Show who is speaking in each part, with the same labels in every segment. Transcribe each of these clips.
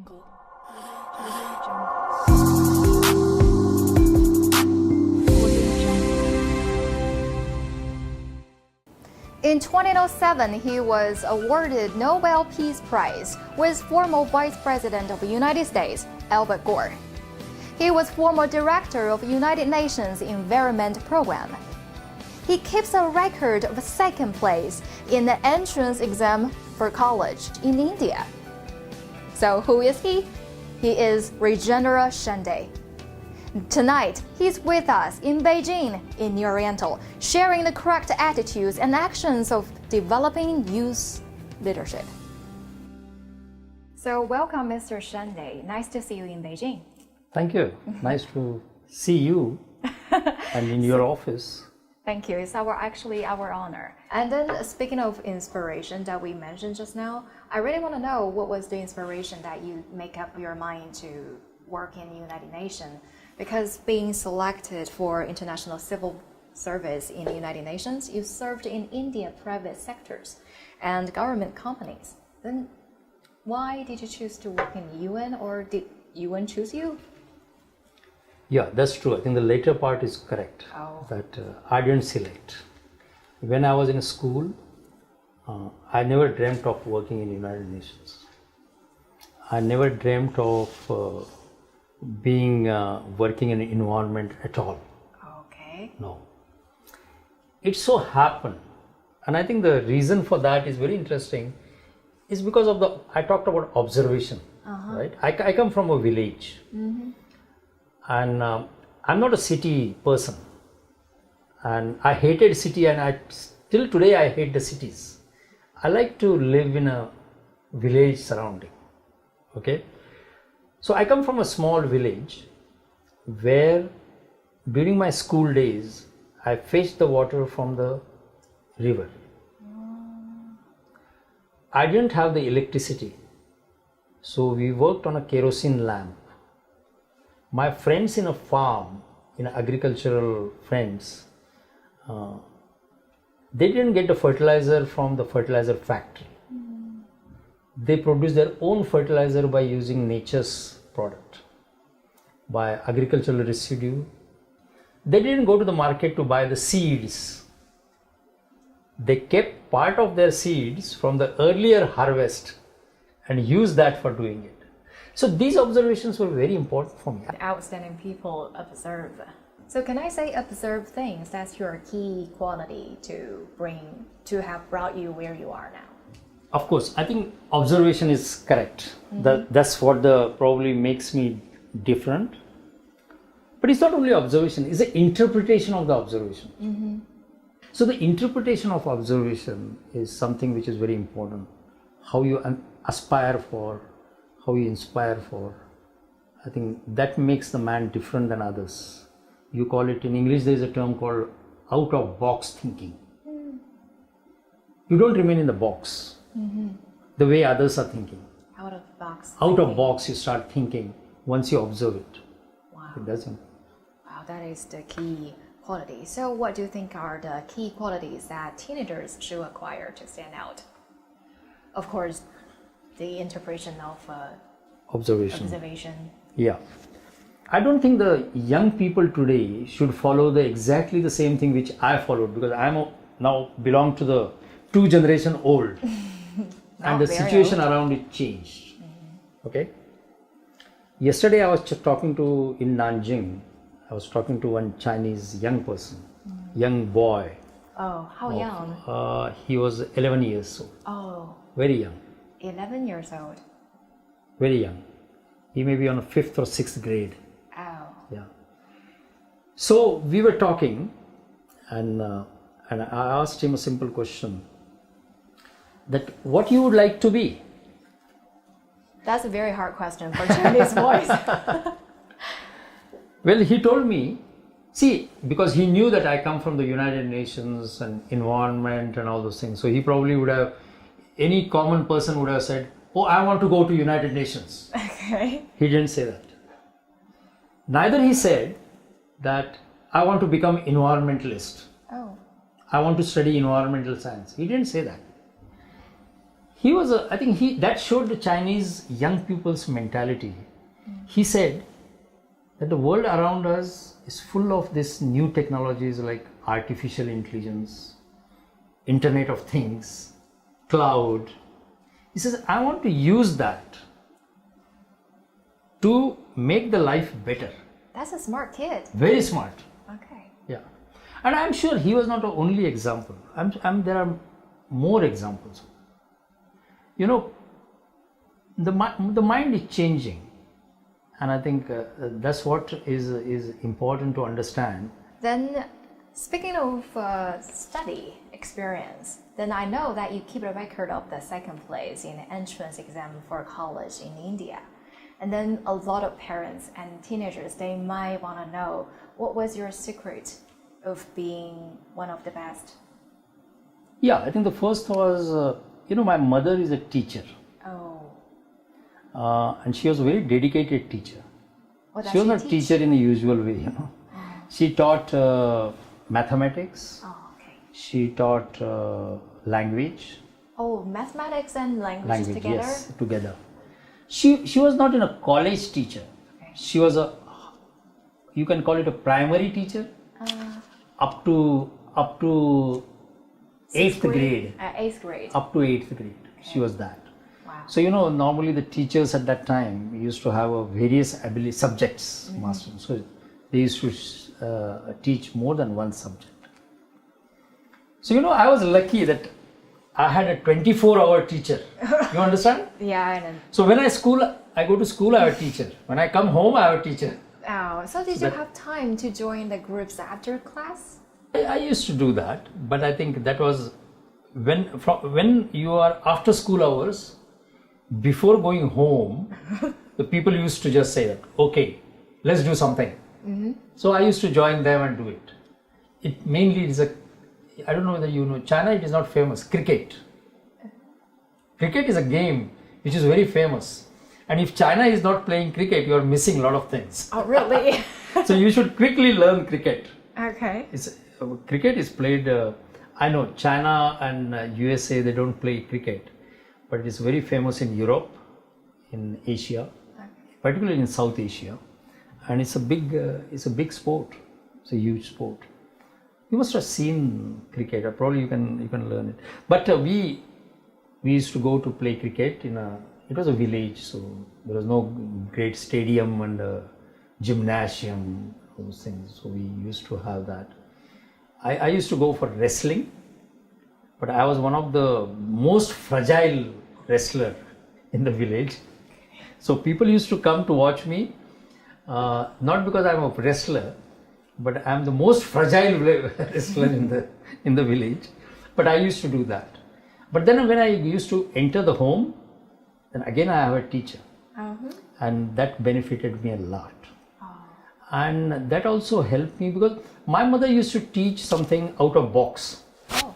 Speaker 1: jungle.
Speaker 2: In 2007, he was awarded Nobel Peace Prize with former Vice President of the United States, Albert Gore. He was former director of United Nations Environment Program. He keeps a record of second place in the entrance exam for college in India. So who is he? He is Rajendra Shende. Tonight, he's with us in Beijing, in New Oriental, sharing the correct attitudes and actions of developing youth leadership. So welcome, Mr. Shende. Nice to see you in Beijing.
Speaker 3: Thank you. Nice to see you and in your office.
Speaker 2: Thank you. It's actually our honor. And then speaking of inspiration that we mentioned just now, I really want to know what was the inspiration that you make up your mind to work in the United Nations, because being selected for international civil service in the United Nations, you served in India private sectors and government companies. Then why did you choose to work in the UN, or did UN choose you?
Speaker 3: Yeah, that's true. I think the later part is correct. That I didn't select. When I was in school, I never dreamt of working in the United Nations. I never dreamt of working in an environment at all.
Speaker 2: Okay.
Speaker 3: No. It so happened, and I think the reason for that is very interesting, is because of I talked about observation, right? I come from a village, and I'm not a city person, and I hated city, and till today I hate the cities. I like to live in a village surrounding, okay? So I come from a small village where during my school days, I fetched the water from the river. I didn't have the electricity, so we worked on a kerosene lamp. My friends in a farm, agricultural friends, they didn't get the fertilizer from the fertilizer factory. They produce their own fertilizer by using nature's product, by agricultural residue. They didn't go to the market to buy the seeds. They kept part of their seeds from the earlier harvest and used that for doing it. So these observations were very important for me.
Speaker 2: Outstanding people observe. So can I say observe things? That's your key quality to have brought you where you are now.
Speaker 3: Of course, I think observation is correct. That's what probably makes me different. But it's not only observation, it's the interpretation of the observation. So the interpretation of observation is something which is very important. How you aspire for, how you inspire for. I think that makes the man different than others. You call it, in English there is a term called out of box thinking. You don't remain in the box. The way others are thinking.
Speaker 2: Out of box.
Speaker 3: Out of box you start thinking once you observe it.
Speaker 2: Wow.
Speaker 3: It doesn't.
Speaker 2: Wow, that is the key quality. So what do you think are the key qualities that teenagers should acquire to stand out? Of course, the interpretation of observation.
Speaker 3: Yeah. I don't think the young people today should follow exactly the same thing which I followed, because now belong to the 2 generation old. And the situation around it changed. Okay. Yesterday I was in Nanjing, I was talking to one Chinese young person, young boy.
Speaker 2: Oh, how young?
Speaker 3: He was 11 years old.
Speaker 2: Oh.
Speaker 3: Very young.
Speaker 2: 11 years old.
Speaker 3: Very young. He may be on a 5th or 6th grade.
Speaker 2: Oh.
Speaker 3: Yeah. So we were talking, and I asked him a simple question, that what you would like to be.
Speaker 2: That's a very hard question for Chinese voice.
Speaker 3: Well, he told me, see, because he knew that I come from the United Nations and environment and all those things. So he probably would have, any common person would have said, oh, I want to go to United Nations.
Speaker 2: Okay.
Speaker 3: He didn't say that. Neither he said that I want to become environmentalist.
Speaker 2: Oh.
Speaker 3: I want to study environmental science. He didn't say that. he was I think that showed the Chinese young people's mentality. He said that the world around us is full of this new technologies like artificial intelligence, Internet of Things, cloud. He says, I want to use that to make the life better.
Speaker 2: That's a smart kid.
Speaker 3: Very smart.
Speaker 2: Okay.
Speaker 3: Yeah. And I'm sure he was not the only example. There are more examples. You know, the mind is changing. And I think that's what is important to understand.
Speaker 2: Then, speaking of study experience, then I know that you keep a record of the second place in the entrance exam for college in India. And then a lot of parents and teenagers, they might want to know, what was your secret of being one of the best?
Speaker 3: Yeah, I think the first was, my mother is a teacher.
Speaker 2: Oh.
Speaker 3: And she was a very dedicated teacher.
Speaker 2: What does
Speaker 3: She was not a
Speaker 2: teach?
Speaker 3: teacher in the usual way, She taught mathematics.
Speaker 2: Oh, okay.
Speaker 3: She taught language.
Speaker 2: Oh, mathematics and languages together?
Speaker 3: Yes, together. She was not in a college teacher.
Speaker 2: Okay.
Speaker 3: She was you can call it a primary teacher, up to 8th grade.
Speaker 2: 8th grade.
Speaker 3: Up to 8th grade. Okay. She was that.
Speaker 2: Wow.
Speaker 3: So, normally the teachers at that time used to have various ability subjects, master. So they used to teach more than one subject. So, I was lucky that I had a 24-hour teacher. You understand?
Speaker 2: Yeah, I know.
Speaker 3: So when I go to school, I have a teacher. When I come home, I have a teacher.
Speaker 2: Oh, so did you have time to join the groups after class?
Speaker 3: I used to do that, but I think that was when you are after school hours, before going home, the people used to just say that, okay, let's do something. Mm-hmm. So I used to join them and do it. It mainly is I don't know whether you know, China, it is not famous, cricket. Cricket is a game which is very famous. And if China is not playing cricket, you are missing a lot of things.
Speaker 2: Oh, really?
Speaker 3: So you should quickly learn cricket.
Speaker 2: Okay.
Speaker 3: Cricket is played, I know China and USA, they don't play cricket. But it is very famous in Europe, in Asia, particularly in South Asia. And it's a big sport. It's a huge sport. You must have seen cricket, or probably you can learn it. But we used to go to play cricket it was a village, so there was no great stadium and gymnasium, those things. So we used to have that. I used to go for wrestling, but I was one of the most fragile wrestler in the village. So people used to come to watch me, not because I'm a wrestler, but I'm the most fragile wrestler in the village. But I used to do that. But then when I used to enter the home, then again I have a teacher. And that benefited me a lot. And that also helped me because my mother used to teach something out of box.
Speaker 2: Oh.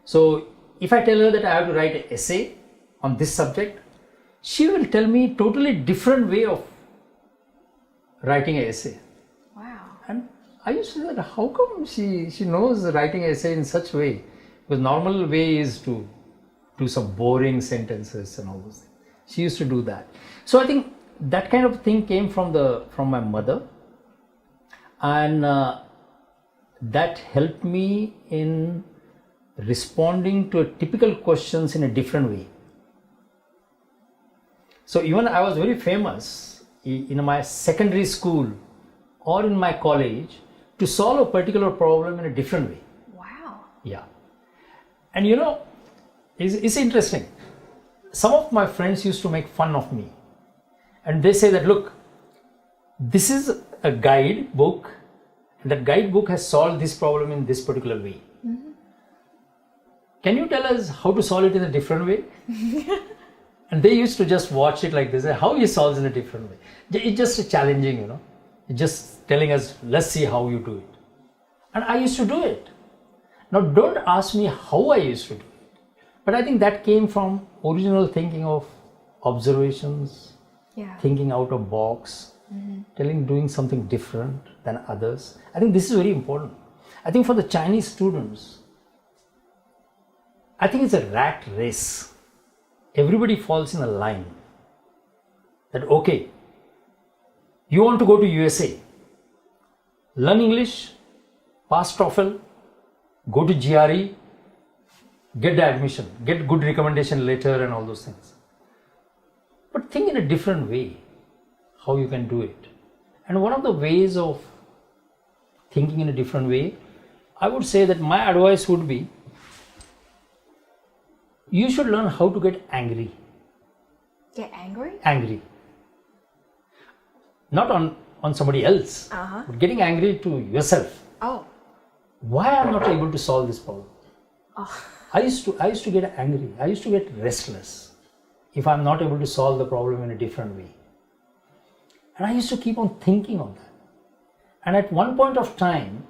Speaker 3: So if I tell her that I have to write an essay on this subject, she will tell me totally different way of writing an essay.
Speaker 2: Wow.
Speaker 3: And I used to say that how come she knows writing an essay in such way? Because normal way is to do some boring sentences and all those things. She used to do that. So I think that kind of thing came from my mother, and that helped me in responding to typical questions in a different way. So even I was very famous in my secondary school or in my college to solve a particular problem in a different way.
Speaker 2: Wow.
Speaker 3: Yeah. And it's interesting. Some of my friends used to make fun of me. And they say that, look, this is a guide book. And that guide book has solved this problem in this particular way. Mm-hmm. Can you tell us how to solve it in a different way? And they used to just watch it like this. How he solves in a different way. It's just challenging, It's just telling us, let's see how you do it. And I used to do it. Now, don't ask me how I used to do it. But I think that came from original thinking of observations, thinking out of box, doing something different than others. I think this is very important. I think for the Chinese students, I think it's a rat race. everybody falls in a line that, okay, you want to go to USA, learn English, pass TOEFL, go to GRE, get the admission, get good recommendation letter and all those things. But think in a different way how you can do it. And one of the ways of thinking in a different way, I would say that my advice would be, you should learn how to get angry.
Speaker 2: Get angry?
Speaker 3: Angry. Not on somebody else, but getting angry to yourself.
Speaker 2: Oh.
Speaker 3: Why I'm not able to solve this problem?
Speaker 2: Oh.
Speaker 3: I used to get angry. I used to get restless if I'm not able to solve the problem in a different way. And I used to keep on thinking of that. And at one point of time,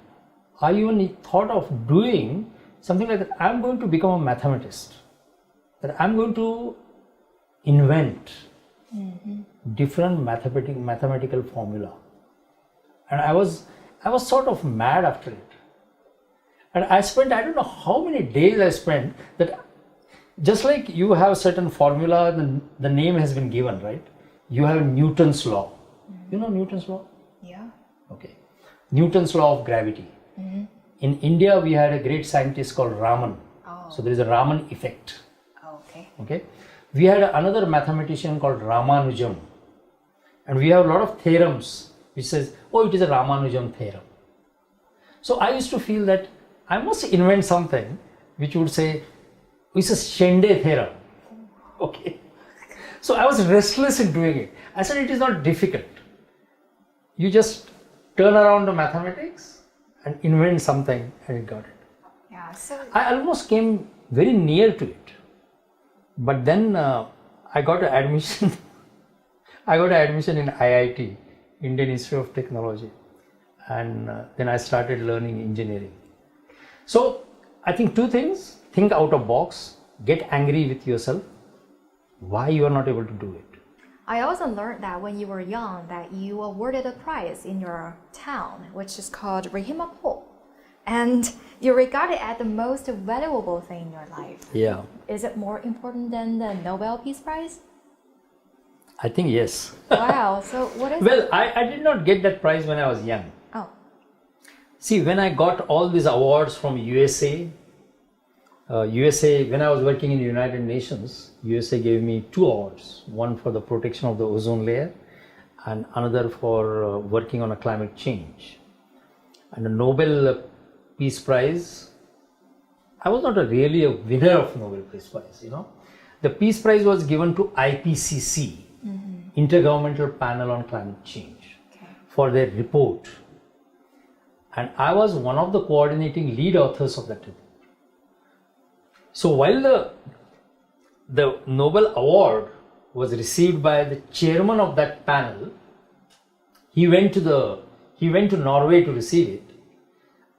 Speaker 3: I even thought of doing something like that. I'm going to become a mathematist. That I'm going to invent different mathematical formula. And I was sort of mad after it. And I spent, I don't know how many days I spent, that just like you have certain formula, the name has been given, right? You have Newton's law. You know Newton's law?
Speaker 2: Yeah.
Speaker 3: Okay. Newton's law of gravity. In India, we had a great scientist called Raman.
Speaker 2: Oh.
Speaker 3: So there is a Raman effect.
Speaker 2: Okay.
Speaker 3: Okay. We had another mathematician called Ramanujam. And we have a lot of theorems which says, oh, it is a Ramanujam theorem. So I used to feel that I must invent something which would say, it's a Shende theorem. Okay. So I was restless in doing it. I said, it is not difficult. You just turn around the mathematics and invent something, and it got it.
Speaker 2: Yeah. So
Speaker 3: I almost came very near to it. But then I got an admission. I got an admission in IIT, Indian Institute of Technology. And then I started learning engineering. So I think two things: think out of box, get angry with yourself, why you are not able to do it.
Speaker 2: I also learned that when you were young, that you awarded a prize in your town, which is called Rahimapol. And you regard it as the most valuable thing in your life.
Speaker 3: Yeah.
Speaker 2: Is it more important than the Nobel Peace Prize?
Speaker 3: I think yes.
Speaker 2: Wow. So what is
Speaker 3: Well, I did not get that prize when I was young.
Speaker 2: Oh.
Speaker 3: See, when I got all these awards from USA, when I was working in the United Nations, USA gave me 2 awards, one for the protection of the ozone layer and another for working on a climate change. And the Nobel Peace Prize, I was not really a winner of Nobel Peace Prize, you know. The Peace Prize was given to IPCC, Intergovernmental Panel on Climate Change, for their report. And I was one of the coordinating lead authors of that report. So while the Nobel Award was received by the chairman of that panel, he went to Norway to receive it.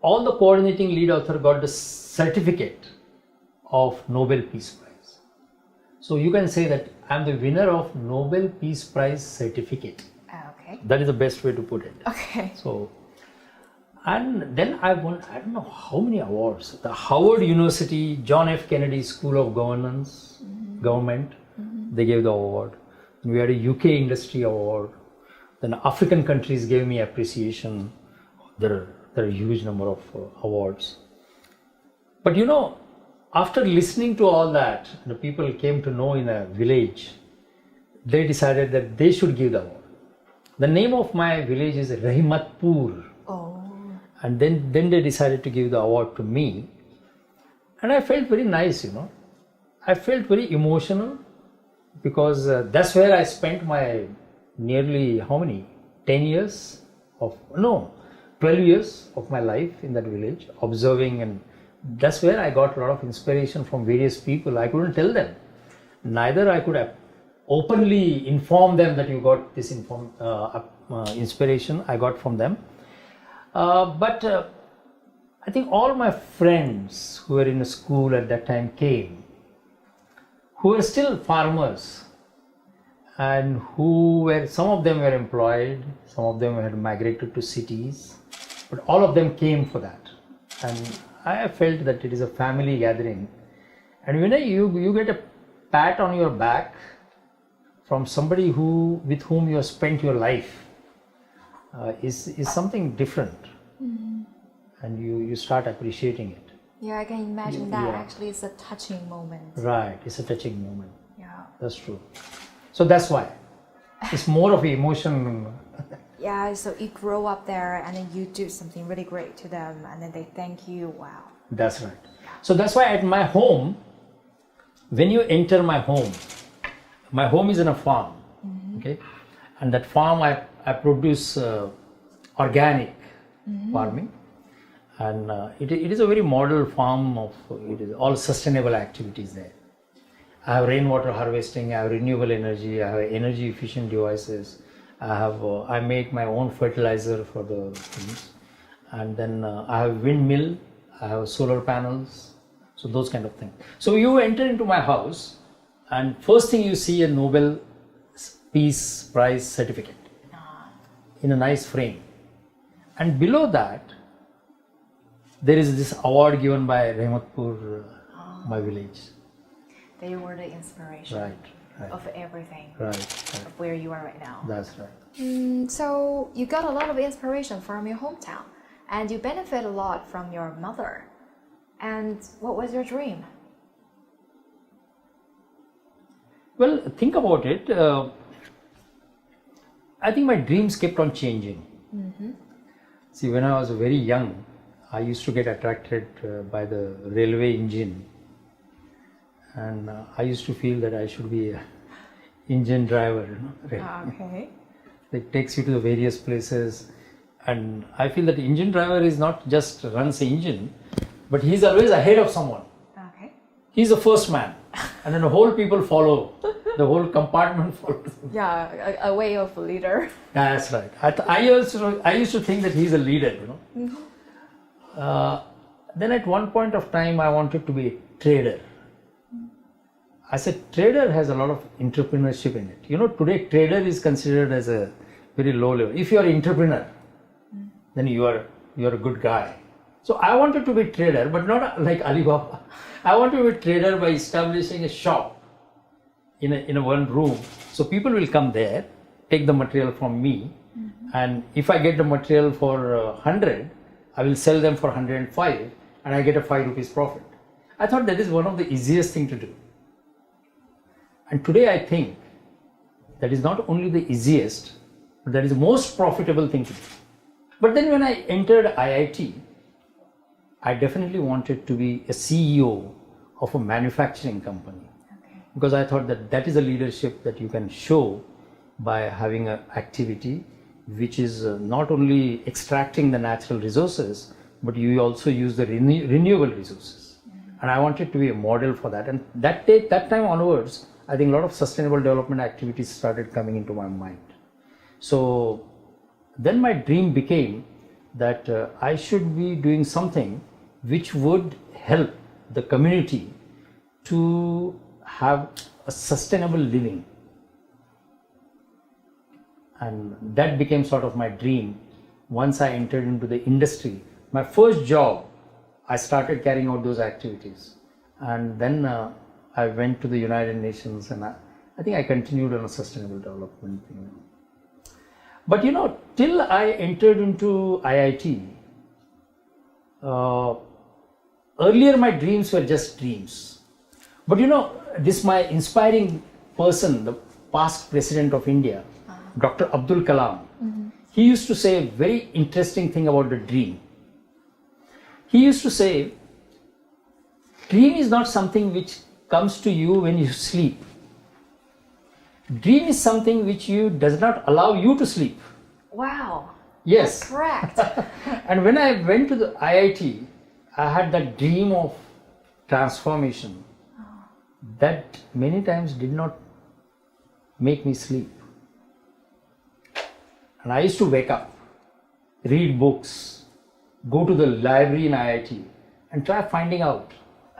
Speaker 3: All the coordinating lead author got the certificate of Nobel Peace Prize. So you can say that I'm the winner of Nobel Peace Prize certificate.
Speaker 2: Okay.
Speaker 3: That is the best way to put it.
Speaker 2: Okay.
Speaker 3: So, and then I won, I don't know how many awards. The Howard University, John F. Kennedy School of Government, they gave the award. And we had a UK Industry Award. Then African countries gave me appreciation. There are a huge number of awards. But you know, after listening to all that, the people came to know in a village, they decided that they should give the award. The name of my village is Rahimatpur.
Speaker 2: Oh.
Speaker 3: And then they decided to give the award to me. And I felt very nice, you know. I felt very emotional because that's where I spent my nearly, 12 years of my life in that village, observing, and that's where I got a lot of inspiration from various people. I couldn't tell them. Neither I could have openly informed them that you got this inspiration I got from them. But I think all my friends who were in a school at that time came, who were still farmers, and some of them were employed, some of them had migrated to cities, but all of them came for that. And I felt that it is a family gathering. And when you get a pat on your back from somebody with whom you have spent your life is something different, and you start appreciating it.
Speaker 2: Yeah, I can imagine that.
Speaker 3: Yeah.
Speaker 2: Actually, it's a touching moment.
Speaker 3: Right, it's a touching moment.
Speaker 2: Yeah.
Speaker 3: That's true. So that's why it's more of an emotion.
Speaker 2: Yeah, so you grow up there and then you do something really great to them and then they thank you. Wow.
Speaker 3: That's right. So that's why at my home, when you enter my home is in a farm, okay, and that farm I produce organic farming, and it is a very model farm of it is all sustainable activities there. I have rainwater harvesting, I have renewable energy, I have energy efficient devices, I make my own fertilizer for the things, and then I have windmill, I have solar panels, so those kind of things. So you enter into my house and first thing you see a Nobel Peace Prize certificate in a nice frame, and below that there is this award given by Rehmatpur, my village.
Speaker 2: They were the inspiration
Speaker 3: Right.
Speaker 2: of everything,
Speaker 3: Right.
Speaker 2: of where you are right now.
Speaker 3: That's right.
Speaker 2: So you got a lot of inspiration from your hometown and you benefit a lot from your mother. And what was your dream?
Speaker 3: Well, think about it. I think my dreams kept on changing. See, when I was very young, I used to get attracted by the railway engine, and I used to feel that I should be an engine driver.
Speaker 2: Okay.
Speaker 3: It takes you to the various places, and I feel that the engine driver is not just runs the engine, but he's always ahead of someone.
Speaker 2: Okay.
Speaker 3: He's the first man, and then the whole people follow. The whole compartment follows.
Speaker 2: Yeah, a way of a leader.
Speaker 3: That's right. I used to think that he's a leader, Then at one point of time, I wanted to be a trader. I said, trader has a lot of entrepreneurship in it. Today trader is considered as a very low level. If you are an entrepreneur, then you are a good guy. So I wanted to be a trader, but not like Alibaba. I want to be a trader by establishing a shop in a one room. So people will come there, take the material from me, and if I get the material for 100, I will sell them for 105, and I get a 5 rupees profit. I thought that is one of the easiest thing to do. And today I think that is not only the easiest, but that is the most profitable thing to do. But then when I entered IIT, I definitely wanted to be a CEO of a manufacturing company. Because I thought that is a leadership that you can show by having an activity which is not only extracting the natural resources, but you also use the renewable resources. And I wanted to be a model for that. And that time onwards, I think a lot of sustainable development activities started coming into my mind. So then my dream became that I should be doing something which would help the community to have a sustainable living, and that became sort of my dream. Once I entered into the industry, my first job, I started carrying out those activities, and then I went to the United Nations, and I think I continued on a sustainable development thing. But till I entered into IIT, earlier my dreams were just dreams. But this my inspiring person, the past president of India, Dr. Abdul Kalam, he used to say a very interesting thing about the dream. He used to say, dream is not something which comes to you when you sleep. Dream is something which does not allow you to sleep.
Speaker 2: Wow.
Speaker 3: Yes.
Speaker 2: That's correct.
Speaker 3: And when I went to the IIT, I had that dream of transformation that many times did not make me sleep. And I used to wake up, read books, go to the library in IIT and try finding out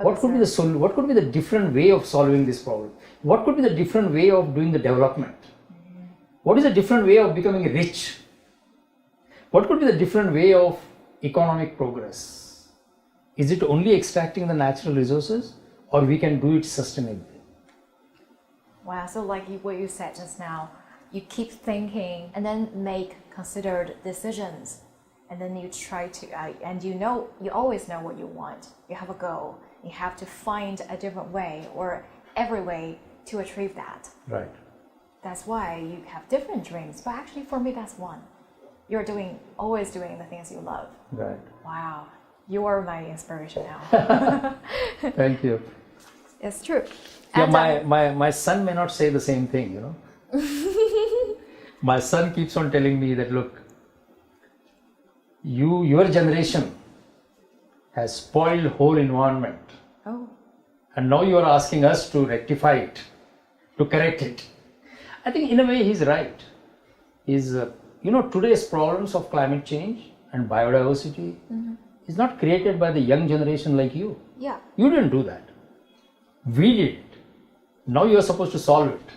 Speaker 3: what could be the different way of solving this problem. What could be the different way of doing the development? What is the different way of becoming rich? What could be the different way of economic progress? Is it only extracting the natural resources, or we can do it sustainably?
Speaker 2: Wow, so like what you said just now, you keep thinking and then make considered decisions. And then you try to, and you always know what you want. You have a goal. You have to find a different way or every way to achieve that.
Speaker 3: Right.
Speaker 2: That's why you have different dreams. But actually, for me, that's one. You're always doing the things you love.
Speaker 3: Right.
Speaker 2: Wow, you are my inspiration now.
Speaker 3: Thank you.
Speaker 2: It's true.
Speaker 3: Yeah,
Speaker 2: And,
Speaker 3: my son may not say the same thing, you know. My son keeps on telling me that, look, your generation has spoiled whole environment.
Speaker 2: Oh.
Speaker 3: And now you are asking us to rectify it, to correct it. I think in a way he's right. Today's problems of climate change and biodiversity is not created by the young generation like you.
Speaker 2: Yeah.
Speaker 3: You didn't do that. We did it. Now you are supposed to solve it.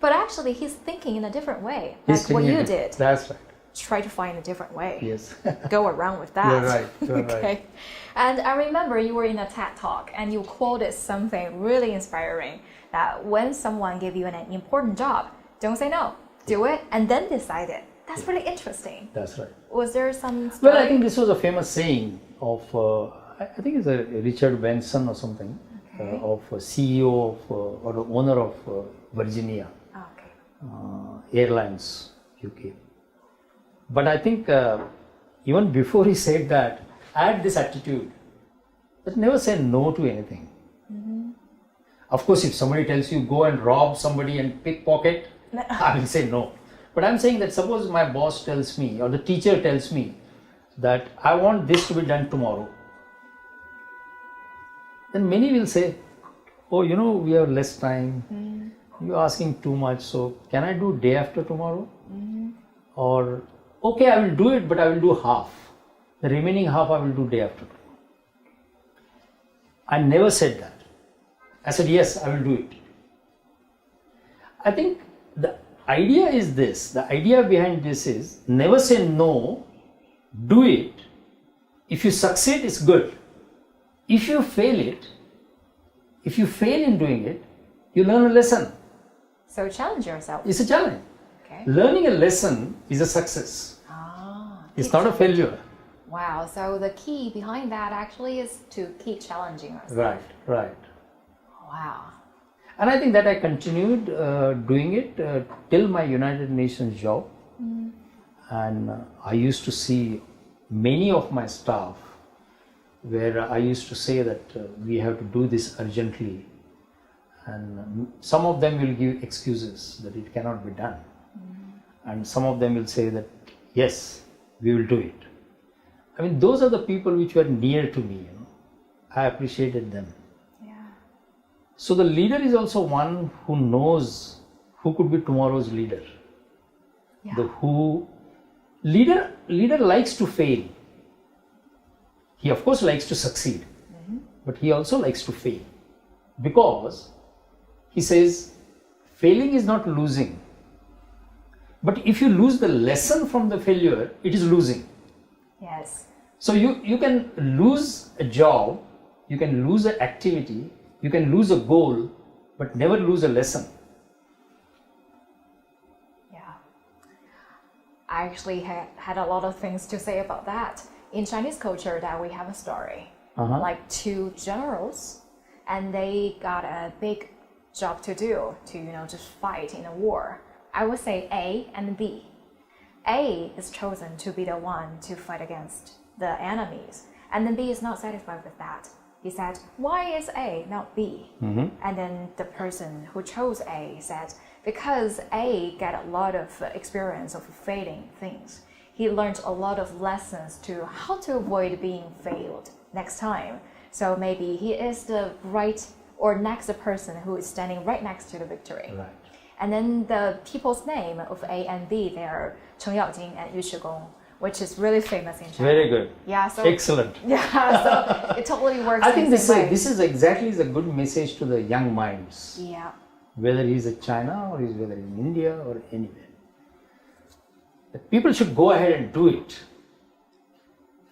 Speaker 2: But actually, he's thinking in a different way,
Speaker 3: He's
Speaker 2: like what
Speaker 3: thinking
Speaker 2: you
Speaker 3: it.
Speaker 2: did.
Speaker 3: That's right.
Speaker 2: Try to find a different way.
Speaker 3: Yes.
Speaker 2: Go around with that.
Speaker 3: You're right. You're
Speaker 2: Okay.
Speaker 3: right.
Speaker 2: And I remember you were in a TED Talk and you quoted something really inspiring that when someone gives you an important job, don't say no. Do it and then decide it. That's really interesting.
Speaker 3: That's right.
Speaker 2: Was there some story?
Speaker 3: Well, I think this was a famous saying of, I think it's a Richard Benson or something,
Speaker 2: Okay.
Speaker 3: of a CEO of, or the owner of Virginia
Speaker 2: Okay.
Speaker 3: Airlines, UK. But I think even before he said that, I had this attitude that never say no to anything. Of course, if somebody tells you go and rob somebody and pickpocket, I will say no. But I'm saying that suppose my boss tells me or the teacher tells me that I want this to be done tomorrow, then many will say, oh, we have less time, you're asking too much, so can I do day after tomorrow? Or, okay, I will do it, but I will do half. The remaining half I will do day after tomorrow. I never said that. I said, yes, I will do it. I think the idea is this, the idea behind this is never say no, do it. If you succeed, it's good. If you fail in doing it, you learn a lesson.
Speaker 2: So challenge yourself.
Speaker 3: It's a challenge.
Speaker 2: Okay.
Speaker 3: Learning a lesson is a success. It's not a failure.
Speaker 2: Wow. So the key behind that actually is to keep challenging yourself.
Speaker 3: Right, right.
Speaker 2: Wow.
Speaker 3: And I think that I continued doing it till my United Nations job. And I used to see many of my staff where I used to say that we have to do this urgently. And some of them will give excuses that it cannot be done. And some of them will say that, yes, we will do it. I mean, those are the people which were near to me. I appreciated them. So the leader is also one who knows who could be tomorrow's leader.
Speaker 2: Yeah.
Speaker 3: Leader likes to fail. He of course likes to succeed, but he also likes to fail because he says failing is not losing. But if you lose the lesson from the failure, it is losing.
Speaker 2: Yes.
Speaker 3: So you can lose a job, you can lose an activity, you can lose a goal, but never lose a lesson.
Speaker 2: Yeah. I actually had a lot of things to say about that. In Chinese culture, that we have a story, like two generals, and they got a big job to do to just fight in a war. I would say A and B. A is chosen to be the one to fight against the enemies, and then B is not satisfied with that. He said, why is A not B? And then the person who chose A said, because A got a lot of experience of failing things. He learned a lot of lessons to how to avoid being failed next time. So maybe he is the right or next person who is standing right next to the victory.
Speaker 3: Right.
Speaker 2: And then the people's name of A and B, they are Cheng Yaojing and Yu Shigong, which is really famous in China.
Speaker 3: Very good.
Speaker 2: Yeah. So
Speaker 3: excellent.
Speaker 2: yeah. So it totally works.
Speaker 3: I think
Speaker 2: the same way.
Speaker 3: this is exactly the good message to the young minds.
Speaker 2: Yeah.
Speaker 3: Whether he's in China or whether in India or anywhere. That people should go ahead and do it.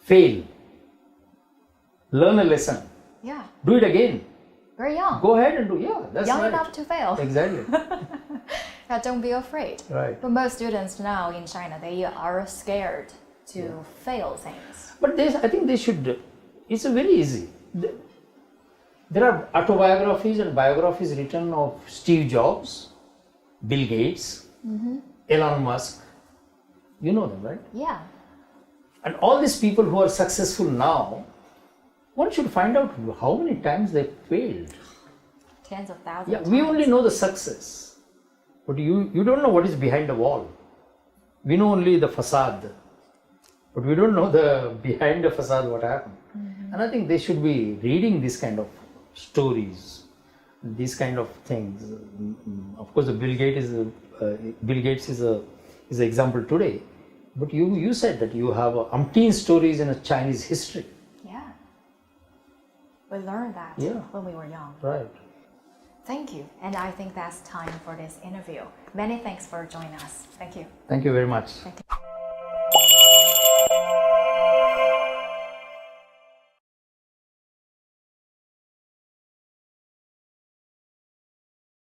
Speaker 3: Fail. Learn a lesson.
Speaker 2: Yeah.
Speaker 3: Do it again.
Speaker 2: Very young.
Speaker 3: Go ahead and do. Yeah, that's
Speaker 2: Young
Speaker 3: right.
Speaker 2: enough to fail.
Speaker 3: Exactly.
Speaker 2: Yeah, don't be afraid.
Speaker 3: Right.
Speaker 2: But most students now in China, they are scared to fail things.
Speaker 3: But I think they should. It's a very easy. There are autobiographies and biographies written of Steve Jobs, Bill Gates, Elon Musk. You know them, right?
Speaker 2: Yeah.
Speaker 3: And all these people who are successful now, one should find out how many times they failed.
Speaker 2: Tens of thousands.
Speaker 3: Yeah, we only know the success, but you don't know what is behind the wall. We know only the facade, but we don't know the behind the facade what happened. And I think they should be reading this kind of stories, these kind of things. Of course, the Bill Gates is an example today, but you said that you have umpteen stories in a Chinese history.
Speaker 2: Yeah. We learned that when we were young.
Speaker 3: Right.
Speaker 2: Thank you. And I think that's time for this interview. Many thanks for joining us. Thank you.
Speaker 3: Thank you very much.
Speaker 2: Thank you.